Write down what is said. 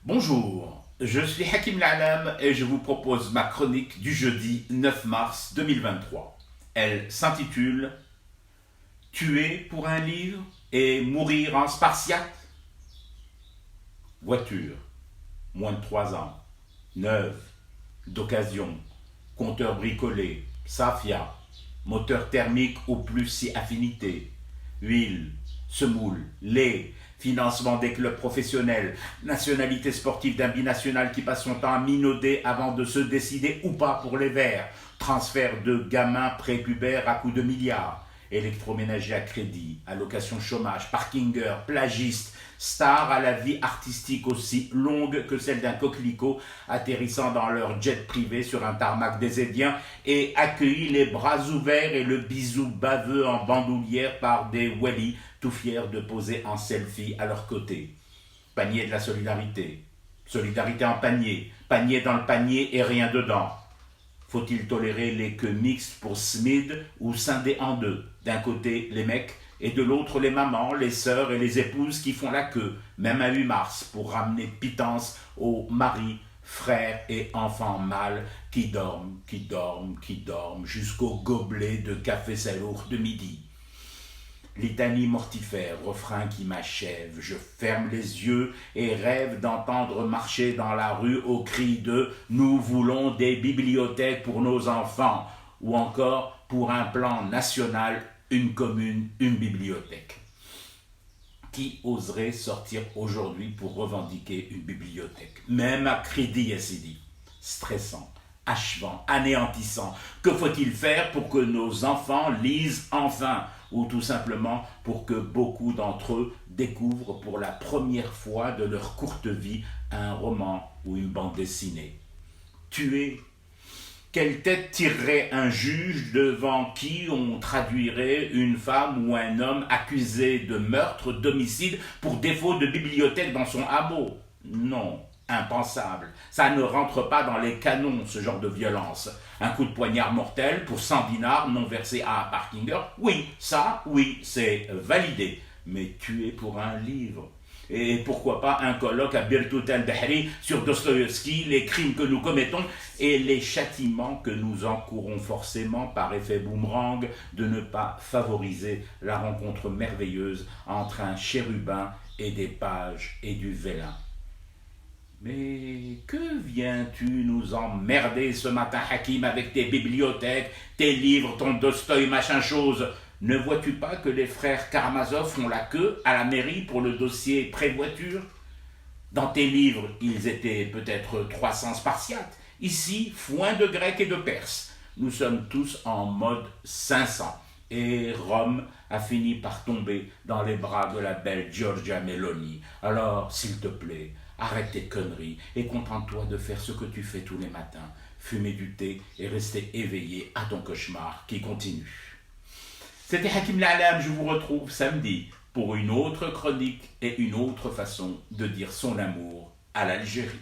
Bonjour, je suis Hakim L'Alam et je vous propose ma chronique du jeudi 9 mars 2023. Elle s'intitule Tuer pour un livre et mourir en spartiate. Voiture, moins de 3 ans, neuve, d'occasion, compteur bricolé, Safia, moteur thermique au plus si affinité, huile, semoule, lait, financement des clubs professionnels, nationalité sportive d'un binational qui passe son temps à minauder avant de se décider ou pas pour les verts, transfert de gamins prépubères à coups de milliards, électroménager à crédit, allocation chômage, parkinger, plagiste, star à la vie artistique aussi longue que celle d'un coquelicot atterrissant dans leur jet privé sur un tarmac désédien et accueillis les bras ouverts et le bisou baveux en bandoulière par des wellies tout fiers de poser en selfie à leur côté. Panier de la solidarité. Solidarité en panier. Panier dans le panier et rien dedans. Faut-il tolérer les queues mixtes pour SMID ou scindées en deux? D'un côté, les mecs, et de l'autre, les mamans, les sœurs et les épouses qui font la queue, même à 8 mars, pour ramener pitance aux maris, frères et enfants mâles qui dorment, jusqu'au gobelet de café salour de midi. Litanie mortifère, refrain qui m'achève. Je ferme les yeux et rêve d'entendre marcher dans la rue au cri de « Nous voulons des bibliothèques pour nos enfants » ou encore pour un plan national, une commune, une bibliothèque. Qui oserait sortir aujourd'hui pour revendiquer une bibliothèque? Même à crédit Yassidi. Stressant, achevant, anéantissant. Que faut-il faire pour que nos enfants lisent enfin? Ou tout simplement pour que beaucoup d'entre eux découvrent pour la première fois de leur courte vie un roman ou une bande dessinée. Tuer. Quelle tête tirerait un juge devant qui on traduirait une femme ou un homme accusé de meurtre, d'homicide pour défaut de bibliothèque dans son hameau? Non, impensable. Ça ne rentre pas dans les canons, ce genre de violence. Un coup de poignard mortel pour 100 dinars non versés à un parkinger? Oui, ça, oui, c'est validé. Mais tuer pour un livre? Et pourquoi pas un colloque à Birtout al-Bahri sur Dostoïevski, les crimes que nous commettons et les châtiments que nous encourons forcément par effet boomerang de ne pas favoriser la rencontre merveilleuse entre un chérubin et des pages et du vélin. Mais que viens-tu nous emmerder ce matin, Hakim, avec tes bibliothèques, tes livres, ton Dostoï machin chose? Ne vois-tu pas que les frères Karamazov font la queue à la mairie pour le dossier pré-voiture? Dans tes livres, ils étaient peut-être 300 spartiates. Ici, foin de grec et de perse. Nous sommes tous en mode 500. Et Rome a fini par tomber dans les bras de la belle Giorgia Meloni. Alors, s'il te plaît, arrête tes conneries et contente-toi de faire ce que tu fais tous les matins. Fumer du thé et rester éveillé à ton cauchemar qui continue. C'était Hakim L'Alam, je vous retrouve samedi pour une autre chronique et une autre façon de dire son amour à l'Algérie.